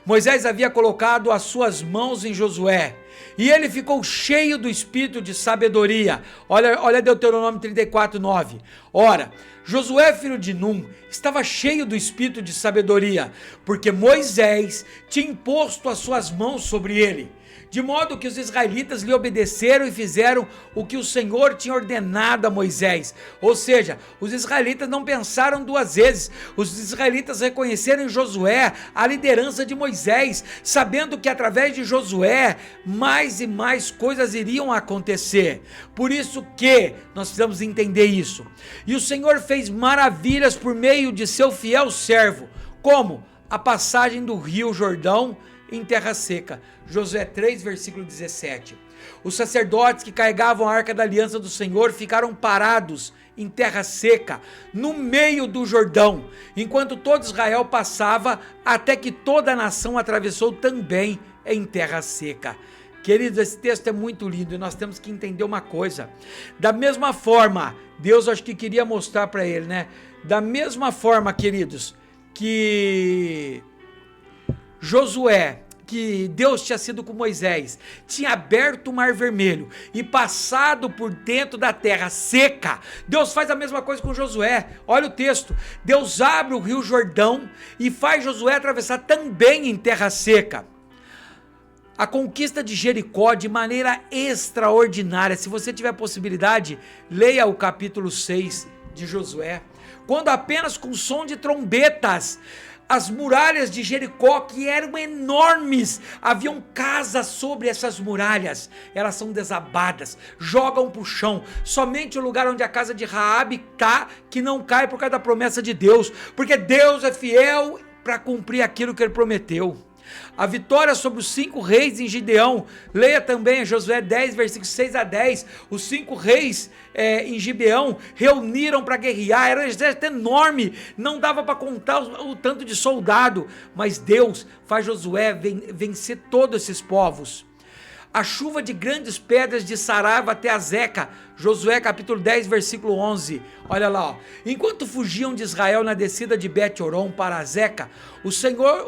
Moisés havia colocado as suas mãos em Josué, e ele ficou cheio do espírito de sabedoria. Olha Deuteronômio 34:9. Ora, Josué, filho de Num, estava cheio do espírito de sabedoria, porque Moisés tinha imposto as suas mãos sobre ele, de modo que os israelitas lhe obedeceram e fizeram o que o Senhor tinha ordenado a Moisés. Ou seja, os israelitas não pensaram 2 vezes. Os israelitas reconheceram em Josué a liderança de Moisés, sabendo que através de Josué mais e mais coisas iriam acontecer. Por isso que nós precisamos entender isso. E o Senhor fez maravilhas por meio de seu fiel servo, como a passagem do rio Jordão em terra seca. Josué 3, versículo 17. Os sacerdotes que carregavam a arca da aliança do Senhor ficaram parados em terra seca, no meio do Jordão, enquanto todo Israel passava, até que toda a nação atravessou também em terra seca. Queridos, esse texto é muito lindo e nós temos que entender uma coisa. Da mesma forma, Deus acho que queria mostrar para ele, né? Da mesma forma, queridos, que Josué, que Deus tinha sido com Moisés, tinha aberto o mar vermelho e passado por dentro da terra seca, Deus faz a mesma coisa com Josué. Olha o texto, Deus abre o rio Jordão e faz Josué atravessar também em terra seca. A conquista de Jericó de maneira extraordinária. Se você tiver possibilidade, leia o capítulo 6 de Josué, quando apenas com som de trombetas, as muralhas de Jericó, que eram enormes, haviam casas sobre essas muralhas, elas são desabadas, jogam para o chão. Somente o lugar onde a casa de Raabe está, que não cai por causa da promessa de Deus, porque Deus é fiel para cumprir aquilo que ele prometeu. A vitória sobre os 5 reis em Gibeão, leia também Josué 10, versículos 6 a 10, os 5 reis em Gibeão reuniram para guerrear, era um exército enorme, não dava para contar o tanto de soldado, mas Deus faz Josué vencer todos esses povos. A chuva de grandes pedras de Sarava até a Zeca, Josué capítulo 10, versículo 11, olha lá, ó. Enquanto fugiam de Israel na descida de Bet-Horon para a Zeca, o Senhor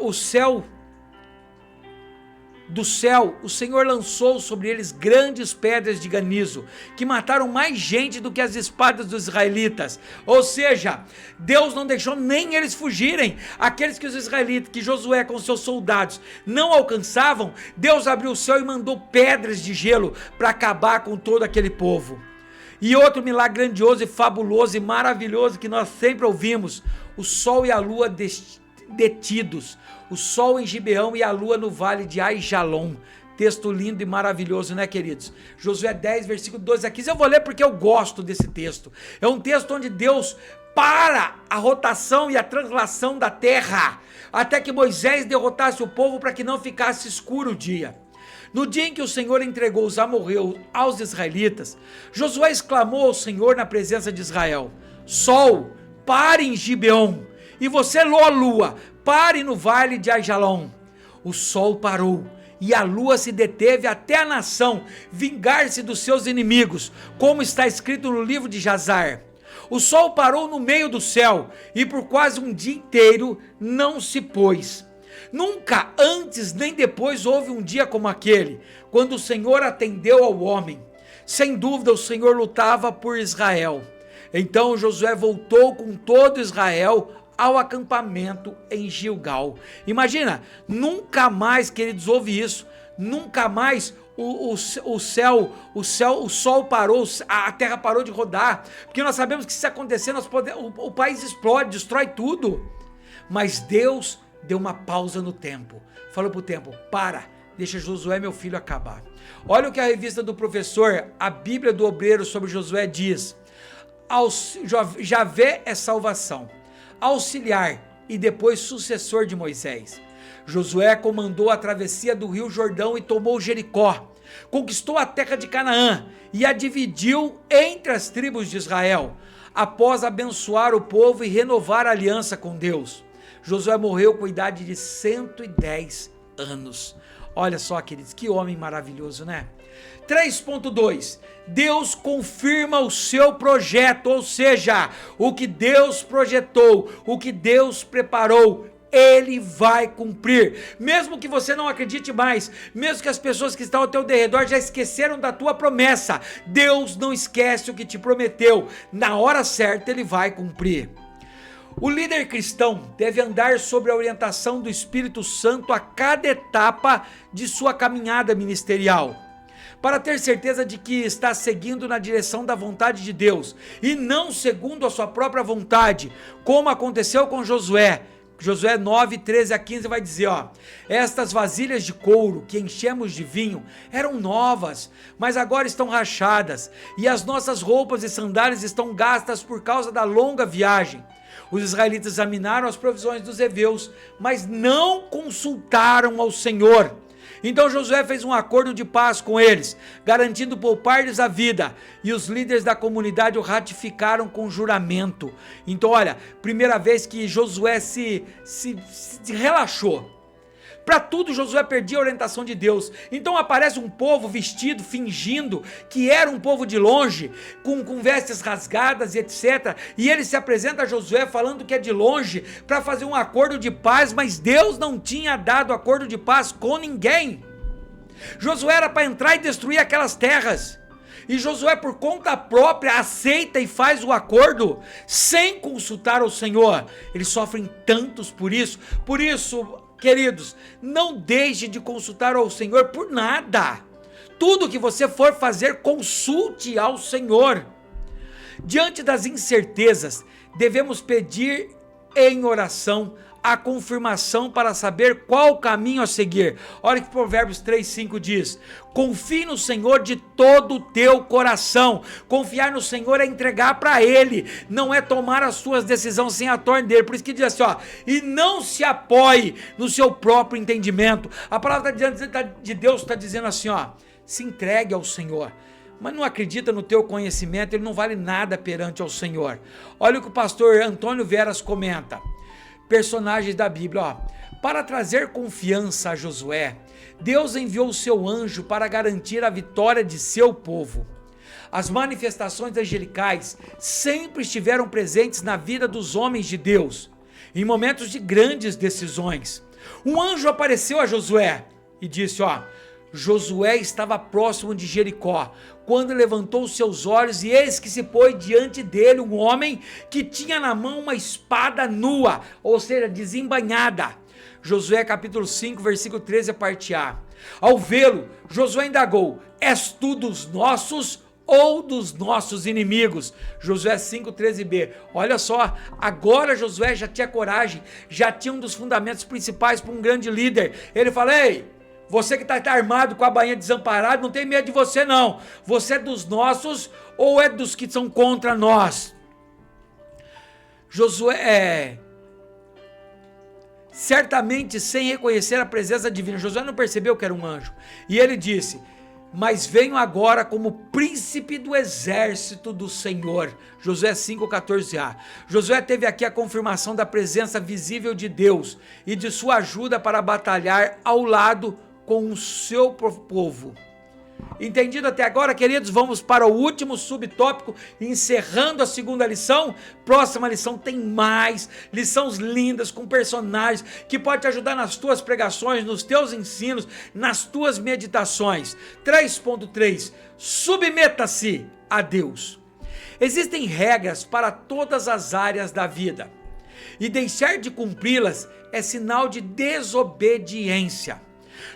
lançou sobre eles grandes pedras de granizo, que mataram mais gente do que as espadas dos israelitas. Ou seja, Deus não deixou nem eles fugirem. Aqueles que os israelitas, que Josué com seus soldados não alcançavam, Deus abriu o céu e mandou pedras de gelo para acabar com todo aquele povo. E outro milagre grandioso e fabuloso e maravilhoso que nós sempre ouvimos: o sol e a lua detidos, o sol em Gibeão e a lua no vale de Aijalon. Texto lindo e maravilhoso, né, queridos? Josué 10, versículo 12 a 15. Eu vou ler porque eu gosto desse texto. É um texto onde Deus para a rotação e a translação da terra, até que Moisés derrotasse o povo para que não ficasse escuro o dia. No dia em que o Senhor entregou os amorreus aos israelitas, Josué exclamou ao Senhor na presença de Israel: sol, pare em Gibeão, e você, lua, pare no vale de Aijalon. O sol parou e a lua se deteve até a nação vingar-se dos seus inimigos, como está escrito no livro de Jazar. O sol parou no meio do céu e por quase um dia inteiro não se pôs. Nunca antes nem depois houve um dia como aquele, quando o Senhor atendeu ao homem. Sem dúvida o Senhor lutava por Israel. Então Josué voltou com todo Israel ao acampamento em Gilgal. Imagina, nunca mais, queridos, houve isso, nunca mais o sol parou, a terra parou de rodar, porque nós sabemos que se acontecer, o país explode, destrói tudo. Mas Deus deu uma pausa no tempo, falou pro tempo: para, deixa Josué, meu filho, acabar. Olha o que a revista do professor, a Bíblia do Obreiro sobre Josué diz: Javé é salvação, auxiliar e depois sucessor de Moisés. Josué comandou a travessia do rio Jordão e tomou Jericó, conquistou a terra de Canaã e a dividiu entre as tribos de Israel, após abençoar o povo e renovar a aliança com Deus. Josué morreu com a idade de 110 anos. Olha só, queridos, que homem maravilhoso, né? 3.2, Deus confirma o seu projeto, ou seja, o que Deus projetou, o que Deus preparou, Ele vai cumprir, mesmo que você não acredite mais, mesmo que as pessoas que estão ao teu derredor já esqueceram da tua promessa, Deus não esquece o que te prometeu, na hora certa Ele vai cumprir. O líder cristão deve andar sob a orientação do Espírito Santo a cada etapa de sua caminhada ministerial, para ter certeza de que está seguindo na direção da vontade de Deus, e não segundo a sua própria vontade, como aconteceu com Josué. Josué 9, 13 a 15 vai dizer, estas vasilhas de couro que enchemos de vinho eram novas, mas agora estão rachadas, e as nossas roupas e sandálias estão gastas por causa da longa viagem. Os israelitas examinaram as provisões dos heveus, mas não consultaram ao Senhor. Então Josué fez um acordo de paz com eles, garantindo poupar-lhes a vida, e os líderes da comunidade o ratificaram com juramento. Então olha, primeira vez que Josué se relaxou. Para tudo Josué perdia a orientação de Deus. Então aparece um povo vestido, fingindo que era um povo de longe, com vestes rasgadas e etc. E ele se apresenta a Josué falando que é de longe, para fazer um acordo de paz, mas Deus não tinha dado acordo de paz com ninguém. Josué era para entrar e destruir aquelas terras. E Josué, por conta própria, aceita e faz o acordo, sem consultar ao Senhor. Eles sofrem tantos por isso. Por isso, queridos, não deixe de consultar ao Senhor por nada. Tudo que você for fazer, consulte ao Senhor. Diante das incertezas, devemos pedir em oração a confirmação para saber qual caminho a seguir. Olha que Provérbios 3:5 diz: confie no Senhor de todo o teu coração. Confiar no Senhor é entregar para Ele, não é tomar as suas decisões sem a torne dele. Por isso que diz assim, e não se apoie no seu próprio entendimento. A palavra de Deus está dizendo assim, se entregue ao Senhor, mas não acredita no teu conhecimento, ele não vale nada perante ao Senhor. Olha o que o pastor Antônio Veras comenta. Personagens da Bíblia, para trazer confiança a Josué, Deus enviou o seu anjo para garantir a vitória de seu povo. As manifestações angelicais sempre estiveram presentes na vida dos homens de Deus, em momentos de grandes decisões. Um anjo apareceu a Josué e disse, Josué estava próximo de Jericó, quando levantou seus olhos, e eis que se pôs diante dele um homem que tinha na mão uma espada nua, ou seja, desembainhada. Josué capítulo 5, versículo 13, a parte A. Ao vê-lo, Josué indagou, és tu dos nossos ou dos nossos inimigos? Josué 5:13b. Olha só, agora Josué já tinha coragem, já tinha um dos fundamentos principais para um grande líder. Ele fala, ei, você que está armado com a bainha desamparada, não tem medo de você não. Você é dos nossos ou é dos que são contra nós? Josué, certamente sem reconhecer a presença divina, Josué não percebeu que era um anjo. E ele disse, mas venho agora como príncipe do exército do Senhor. Josué 5:14a. Josué teve aqui a confirmação da presença visível de Deus e de sua ajuda para batalhar ao lado com o seu povo. Entendido até agora, queridos? Vamos para o último subtópico, encerrando a segunda lição. Próxima lição tem mais lições lindas com personagens que pode te ajudar nas tuas pregações, nos teus ensinos, nas tuas meditações. 3.3, submeta-se a Deus. Existem regras para todas as áreas da vida. e deixar de cumpri-las é sinal de desobediência.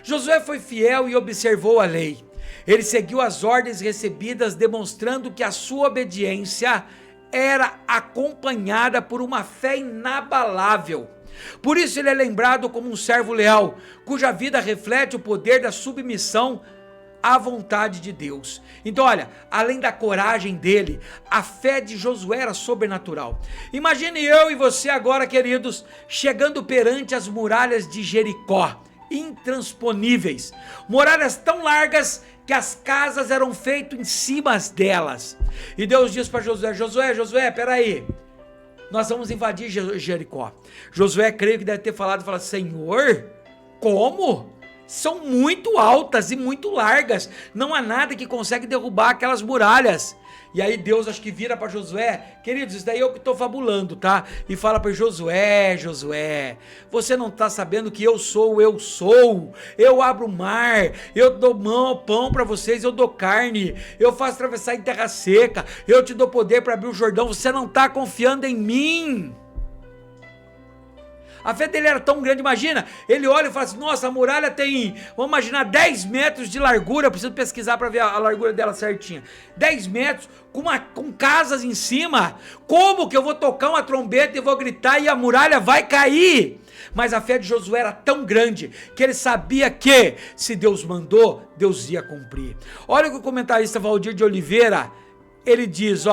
Josué foi fiel e observou a lei. Ele seguiu as ordens recebidas, demonstrando que a sua obediência era acompanhada por uma fé inabalável. Por isso ele é lembrado como um servo leal, cuja vida reflete o poder da submissão à vontade de Deus. Então olha, além da coragem dele, a fé de Josué era sobrenatural. Imagine eu e você agora, queridos, chegando perante as muralhas de Jericó, intransponíveis, muralhas tão largas que as casas eram feitas em cima delas. E Deus diz para Josué, peraí, nós vamos invadir Jericó. Josué, creio que deve ter falado, Senhor, como? São muito altas e muito largas, não há nada que consegue derrubar aquelas muralhas. E aí Deus acho que vira para Josué, queridos, isso daí eu que estou fabulando, tá? E fala para Josué, você não está sabendo que eu sou, eu abro o mar, eu dou pão para vocês, eu dou carne, eu faço atravessar em terra seca, eu te dou poder para abrir o Jordão, você não está confiando em mim. A fé dele era tão grande, imagina, ele olha e fala assim, nossa, a muralha tem, vamos imaginar, 10 metros de largura, eu preciso pesquisar para ver a largura dela certinha, 10 metros, com casas em cima, como que eu vou tocar uma trombeta e vou gritar e a muralha vai cair? Mas a fé de Josué era tão grande, que ele sabia que, se Deus mandou, Deus ia cumprir. Olha o que o comentarista Valdir de Oliveira, ele diz,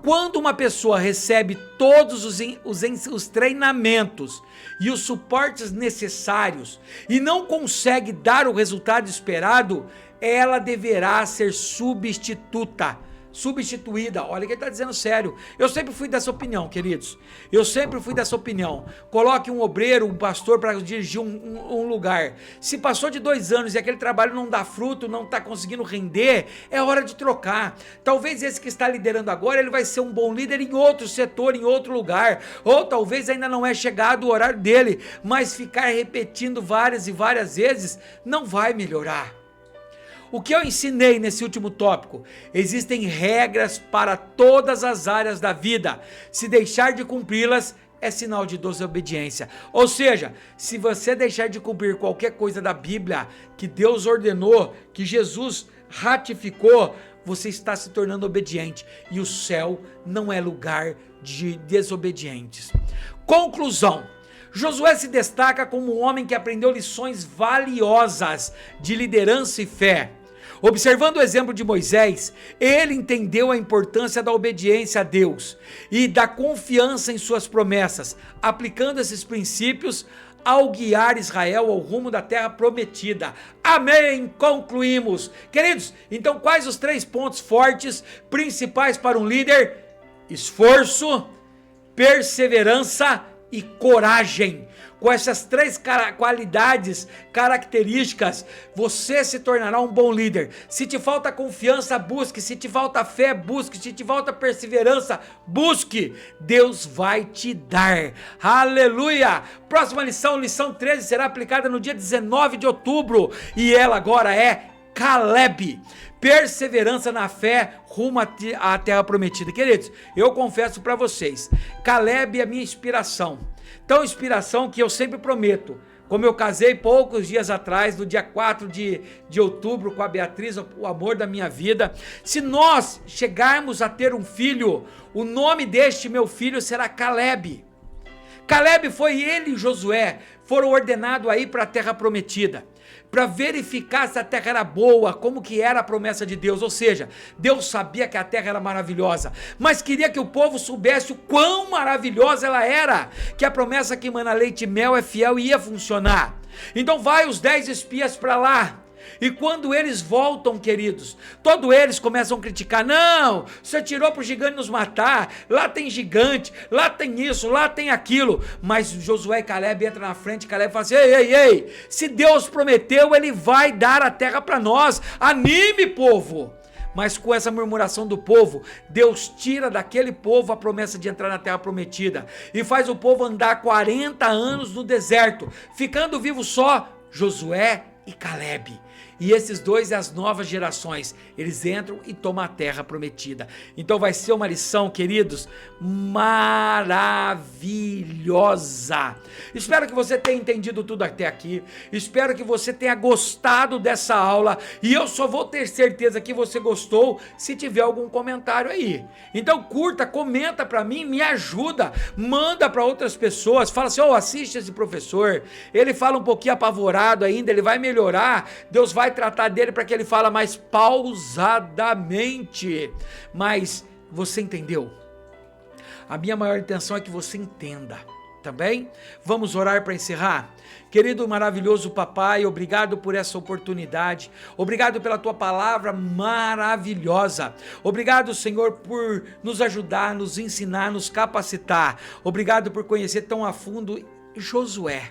quando uma pessoa recebe todos os treinamentos e os suportes necessários e não consegue dar o resultado esperado, ela deverá ser substituída. Olha que ele está dizendo sério. Eu sempre fui dessa opinião, queridos. Coloque um obreiro, um pastor para dirigir um lugar. Se passou de 2 anos e aquele trabalho não dá fruto, não está conseguindo render, é hora de trocar. Talvez esse que está liderando agora, ele vai ser um bom líder em outro setor, em outro lugar. Ou talvez ainda não é chegado o horário dele, mas ficar repetindo várias e várias vezes não vai melhorar. O que eu ensinei nesse último tópico? Existem regras para todas as áreas da vida. Se deixar de cumpri-las, é sinal de desobediência. Ou seja, se você deixar de cumprir qualquer coisa da Bíblia, que Deus ordenou, que Jesus ratificou, você está se tornando obediente. E o céu não é lugar de desobedientes. Conclusão. Josué se destaca como um homem que aprendeu lições valiosas de liderança e fé. Observando o exemplo de Moisés, ele entendeu a importância da obediência a Deus e da confiança em suas promessas, aplicando esses princípios ao guiar Israel ao rumo da terra prometida. Amém! Concluímos. Queridos, então quais os 3 pontos fortes, principais para um líder? Esforço, perseverança e coragem. Com essas 3 qualidades, características, você se tornará um bom líder. Se te falta confiança, busque. Se te falta fé, busque. Se te falta perseverança, busque. Deus vai te dar. Aleluia! Próxima lição, lição 13, será aplicada no dia 19 de outubro. E ela agora é Caleb. Perseverança na fé rumo à terra prometida. Queridos, eu confesso para vocês, Caleb é a minha inspiração. Tão inspiração que eu sempre prometo. Como eu casei poucos dias atrás, no dia 4 de outubro, com a Beatriz, o amor da minha vida. Se nós chegarmos a ter um filho, o nome deste meu filho será Caleb. Caleb foi ele e Josué, foram ordenados a ir para a terra prometida, para verificar se a terra era boa, como que era a promessa de Deus. Ou seja, Deus sabia que a terra era maravilhosa, mas queria que o povo soubesse o quão maravilhosa ela era, que a promessa que emana leite e mel é fiel e ia funcionar. Então vai os 10 espias para lá. E quando eles voltam, queridos, todos eles começam a criticar. Não, você tirou para o gigante nos matar, lá tem gigante, lá tem isso, lá tem aquilo. Mas Josué e Caleb entram na frente, Caleb fala assim, ei, se Deus prometeu, ele vai dar a terra para nós, anime, povo. Mas com essa murmuração do povo, Deus tira daquele povo a promessa de entrar na terra prometida e faz o povo andar 40 anos no deserto, ficando vivo só Josué e Caleb. E esses dois é as novas gerações, eles entram e tomam a terra prometida. Então vai ser uma lição, queridos, maravilhosa. Espero que você tenha entendido tudo até aqui, espero que você tenha gostado dessa aula, e eu só vou ter certeza que você gostou se tiver algum comentário aí. Então curta, comenta pra mim, me ajuda, manda pra outras pessoas, fala assim, assiste esse professor, ele fala um pouquinho apavorado ainda, ele vai melhorar, Deus vai tratar dele para que ele fale mais pausadamente. Mas você entendeu? A minha maior intenção é que você entenda, tá bem? Vamos orar para encerrar? Querido maravilhoso papai, obrigado por essa oportunidade, obrigado pela tua palavra maravilhosa, obrigado, Senhor, por nos ajudar, nos ensinar, nos capacitar, obrigado por conhecer tão a fundo Josué,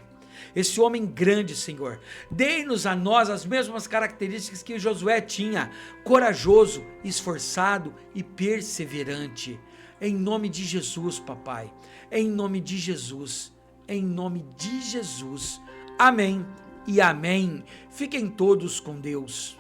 esse homem grande, Senhor. Dê-nos a nós as mesmas características que Josué tinha, corajoso, esforçado e perseverante. Em nome de Jesus, papai, em nome de Jesus, em nome de Jesus. Amém e amém. Fiquem todos com Deus.